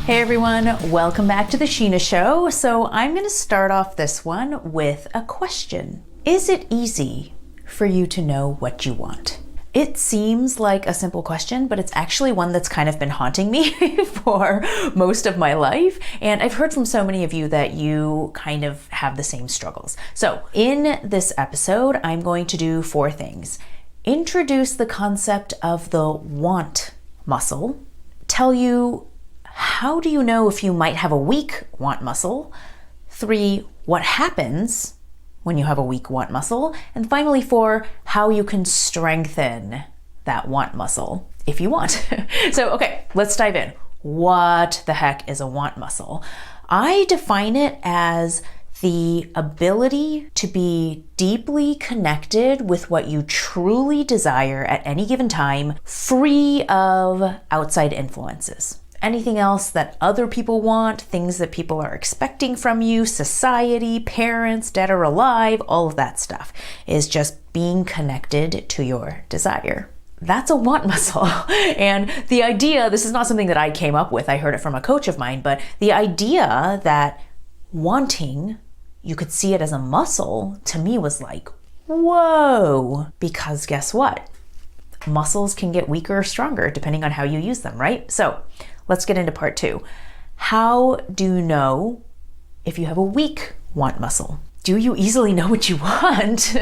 Hey everyone, welcome back to the Shinah Show. So I'm going to start off this one with a question. Is it easy for you to know what you want? It seems like a simple question, but it's actually one that's kind of been haunting me for most of my life. And I've heard from so many of you that you kind of have the same struggles. So in this episode, I'm going to do 4 things. Introduce the concept of the want muscle, tell you how do you know if you might have a weak want muscle, 3, what happens when you have a weak want muscle, and finally 4, how you can strengthen that want muscle if you want. So, okay, let's dive in. What the heck is a want muscle? I define it as the ability to be deeply connected with what you truly desire at any given time, free of outside influences. Anything else that other people want, things that people are expecting from you, society, parents, dead or alive, all of that stuff is just being connected to your desire. That's a want muscle. And the idea, this is not something that I came up with, I heard it from a coach of mine, but the idea that wanting, you could see it as a muscle, to me was like, whoa, because guess what? Muscles can get weaker or stronger depending on how you use them, right? So let's get into part 2. How do you know if you have a weak want muscle? Do you easily know what you want?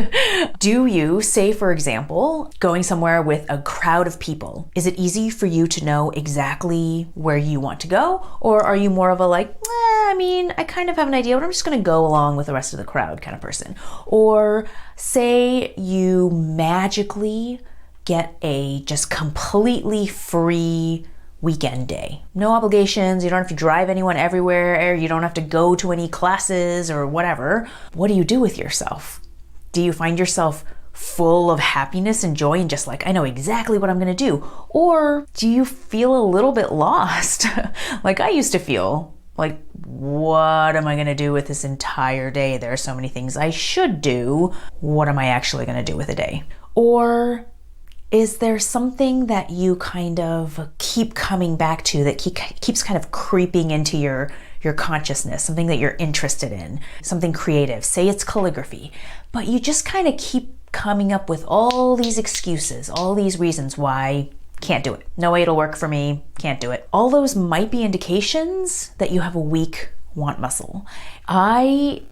Do you, say for example, going somewhere with a crowd of people, is it easy for you to know exactly where you want to go? Or are you more of a like, I kind of have an idea, but I'm just gonna go along with the rest of the crowd kind of person? Or say you magically get a just completely free weekend day. No obligations, you don't have to drive anyone everywhere, you don't have to go to any classes or whatever. What do you do with yourself? Do you find yourself full of happiness and joy and just like, I know exactly what I'm gonna do? Or do you feel a little bit lost? Like I used to feel like, what am I gonna do with this entire day? There are so many things I should do. What am I actually gonna do with a day? Or is there something that you kind of keep coming back to that keeps kind of creeping into your consciousness, something that you're interested in, something creative? Say it's calligraphy, but you just kind of keep coming up with all these excuses, all these reasons why can't do it. No way it'll work for me, can't do it. All those might be indications that you have a weak want muscle. I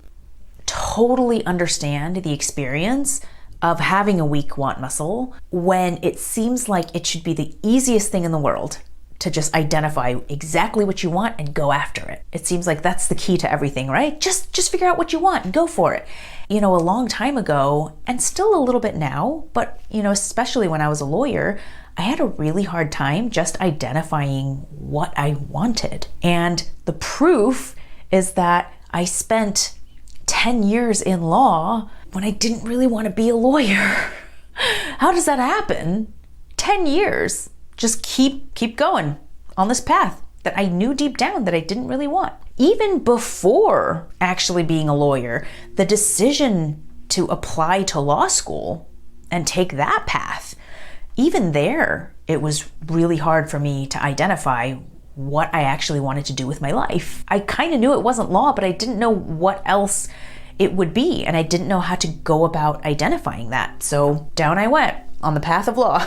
totally understand the experience of having a weak want muscle when it seems like it should be the easiest thing in the world to just identify exactly what you want and go after it. It seems like that's the key to everything, right? Just figure out what you want and go for it. A long time ago, and still a little bit now, but especially when I was a lawyer, I had a really hard time just identifying what I wanted. And the proof is that I spent 10 years in law when I didn't really want to be a lawyer. How does that happen? 10 years. Just keep going on this path that I knew deep down that I didn't really want. Even before actually being a lawyer, the decision to apply to law school and take that path, even there, it was really hard for me to identify what I actually wanted to do with my life. I kind of knew it wasn't law, but I didn't know what else it would be, and I didn't know how to go about identifying that. So down I went on the path of law.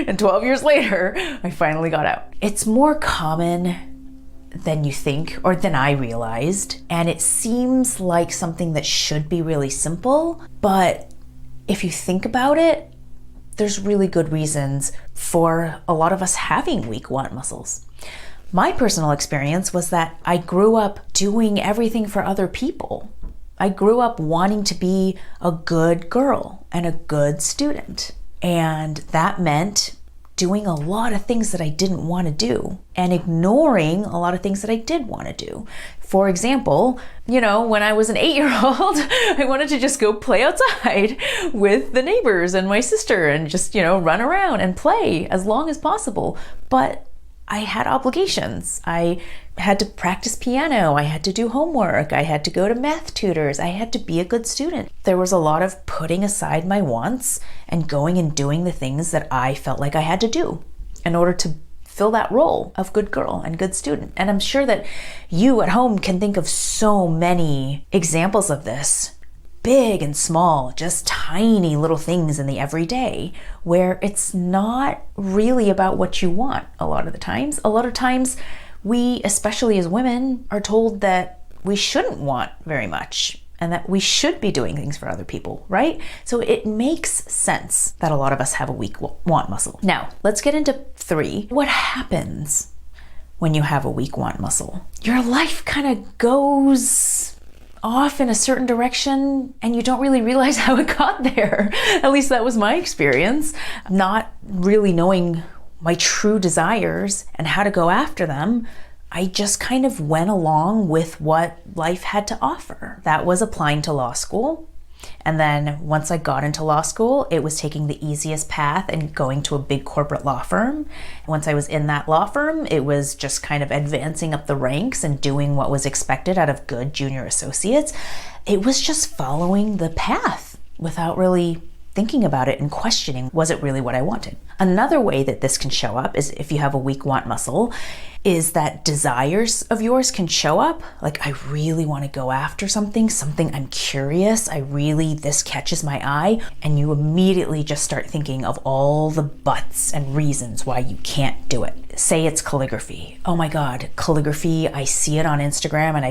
And 12 years later, I finally got out. It's more common than you think, or than I realized, and it seems like something that should be really simple, but if you think about it, there's really good reasons for a lot of us having weak want muscles. My personal experience was that I grew up doing everything for other people. I grew up wanting to be a good girl and a good student. And that meant doing a lot of things that I didn't want to do and ignoring a lot of things that I did want to do. For example, when I was an 8-year-old, I wanted to just go play outside with the neighbors and my sister and just, run around and play as long as possible. But I had obligations. I had to practice piano. I had to do homework. I had to go to math tutors. I had to be a good student. There was a lot of putting aside my wants and going and doing the things that I felt like I had to do in order to fill that role of good girl and good student. And I'm sure that you at home can think of so many examples of this, big and small, just tiny little things in the everyday where it's not really about what you want a lot of the times. A lot of times we, especially as women, are told that we shouldn't want very much and that we should be doing things for other people, right? So it makes sense that a lot of us have a weak want muscle. Now, let's get into 3. What happens when you have a weak want muscle? Your life kind of goes off in a certain direction and you don't really realize how it got there. At least that was my experience. Not really knowing my true desires and how to go after them, I just kind of went along with what life had to offer. That was applying to law school. And then once I got into law school, it was taking the easiest path and going to a big corporate law firm. Once I was in that law firm, it was just kind of advancing up the ranks and doing what was expected out of good junior associates. It was just following the path without really thinking about it and questioning, was it really what I wanted? Another way that this can show up is if you have a weak want muscle, is that desires of yours can show up. Like, I really want to go after something I'm curious, this catches my eye, and you immediately just start thinking of all the buts and reasons why you can't do it. Say it's calligraphy. Oh my God, calligraphy, I see it on Instagram and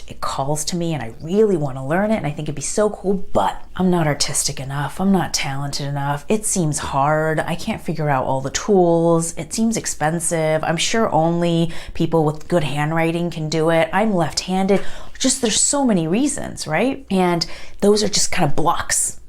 it calls to me and I really want to learn it and I think it'd be so cool, but I'm not artistic enough, I'm not talented enough, it seems hard, I can't figure out all the tools, it seems expensive, I'm sure only people with good handwriting can do it, I'm left-handed, there's so many reasons, right? And those are just kind of blocks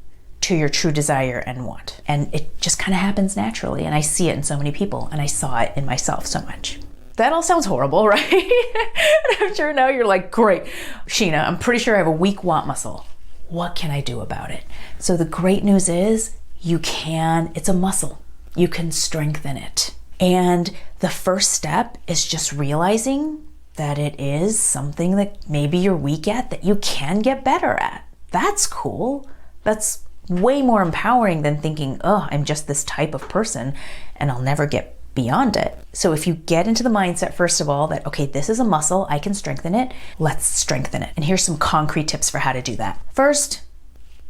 to your true desire and want. And it just kind of happens naturally. And I see it in so many people and I saw it in myself so much. That all sounds horrible, right? And I'm sure now you're like, great, Shinah, I'm pretty sure I have a weak want muscle. What can I do about it? So the great news is it's a muscle. You can strengthen it. And the first step is just realizing that it is something that maybe you're weak at that you can get better at. That's cool. That's way more empowering than thinking, oh, I'm just this type of person and I'll never get beyond it. So if you get into the mindset, first of all, that, okay, this is a muscle, I can strengthen it, let's strengthen it. And here's some concrete tips for how to do that. First,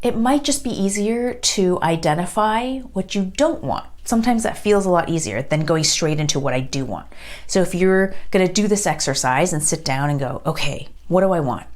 it might just be easier to identify what you don't want. Sometimes that feels a lot easier than going straight into what I do want. So if you're going to do this exercise and sit down and go, okay, what do I want?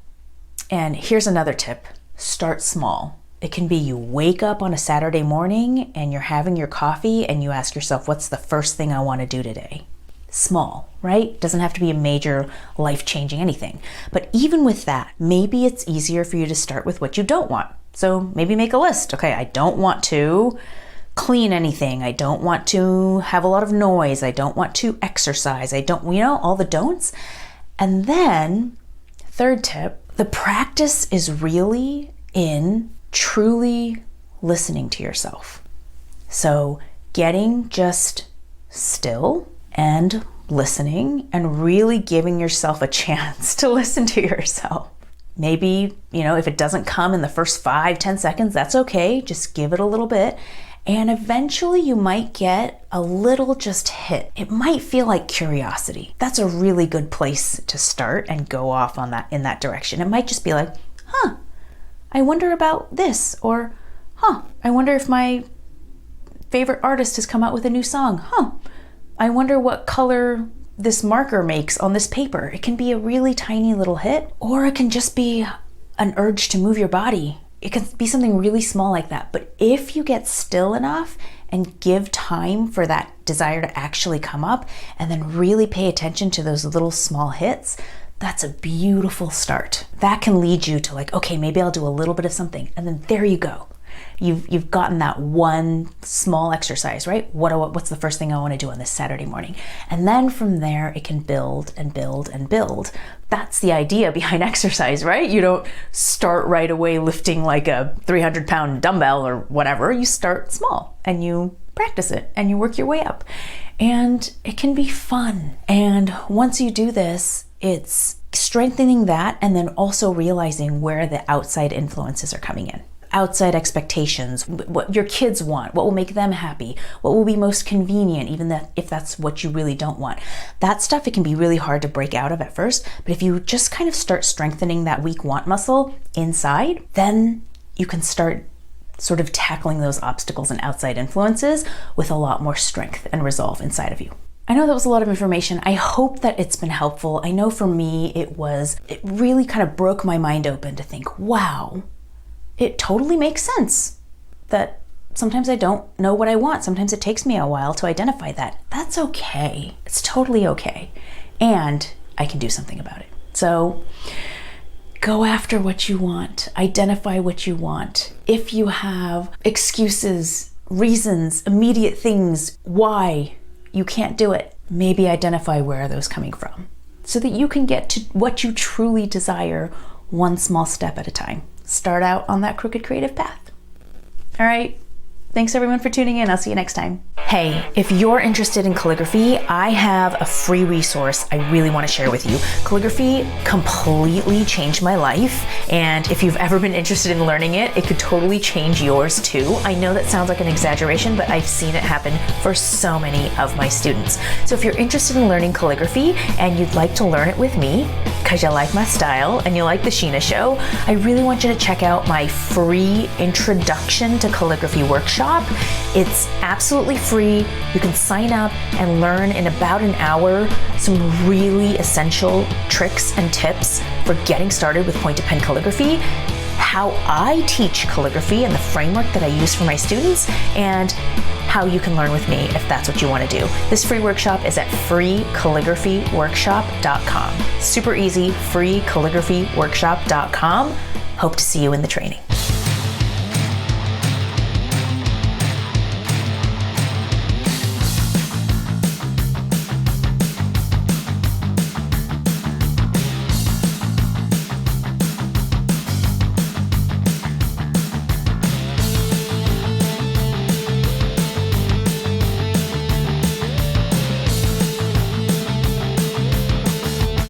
And here's another tip, start small. It can be you wake up on a Saturday morning and you're having your coffee and you ask yourself, what's the first thing I want to do today? Small, right? Doesn't have to be a major life-changing anything. But even with that, maybe it's easier for you to start with what you don't want. So maybe make a list. Okay, I don't want to clean anything. I don't want to have a lot of noise. I don't want to exercise. I don't, all the don'ts. And then, third tip, the practice is really in truly listening to yourself. So getting just still and listening and really giving yourself a chance to listen to yourself. Maybe, if it doesn't come in the first 5-10 seconds, that's okay. Just give it a little bit. And eventually you might get a little just hit. It might feel like curiosity. That's a really good place to start and go off in that direction. It might just be like, I wonder about this, or, I wonder if my favorite artist has come out with a new song. I wonder what color this marker makes on this paper. It can be a really tiny little hit, or it can just be an urge to move your body. It can be something really small like that. But if you get still enough and give time for that desire to actually come up, and then really pay attention to those little small hits, that's a beautiful start. That can lead you to like, okay, maybe I'll do a little bit of something. And then there you go. You've gotten that one small exercise, right? What's the first thing I want to do on this Saturday morning? And then from there, it can build and build and build. That's the idea behind exercise, right? You don't start right away lifting like a 300-pound dumbbell or whatever. You start small and you practice it and you work your way up. And it can be fun. And once you do this, it's strengthening that and then also realizing where the outside influences are coming in. outside expectations, what your kids want, what will make them happy, what will be most convenient, even if that's what you really don't want. That stuff, it can be really hard to break out of at first, but if you just kind of start strengthening that weak want muscle inside, then you can start sort of tackling those obstacles and outside influences with a lot more strength and resolve inside of you. I know that was a lot of information. I hope that it's been helpful. I know for me it really kind of broke my mind open to think, wow, it totally makes sense that sometimes I don't know what I want. Sometimes it takes me a while to identify that. That's okay. It's totally okay. And I can do something about it. So go after what you want. Identify what you want. If you have excuses, reasons, immediate things why you can't do it, maybe identify where are those coming from so that you can get to what you truly desire one small step at a time. Start out on that crooked creative path. All right. Thanks everyone for tuning in. I'll see you next time. Hey, if you're interested in calligraphy, I have a free resource I really want to share with you. Calligraphy completely changed my life, and if you've ever been interested in learning it, it could totally change yours too. I know that sounds like an exaggeration, but I've seen it happen for so many of my students. So if you're interested in learning calligraphy and you'd like to learn it with me, because you like my style and you like the Shinah show, I really want you to check out my free Introduction to Calligraphy workshop. It's absolutely free. You can sign up and learn in about an hour some really essential tricks and tips for getting started with point to pen calligraphy, how I teach calligraphy and the framework that I use for my students, and how you can learn with me if that's what you want to do. This free workshop is at freecalligraphyworkshop.com. Super easy, freecalligraphyworkshop.com. Hope to see you in the training.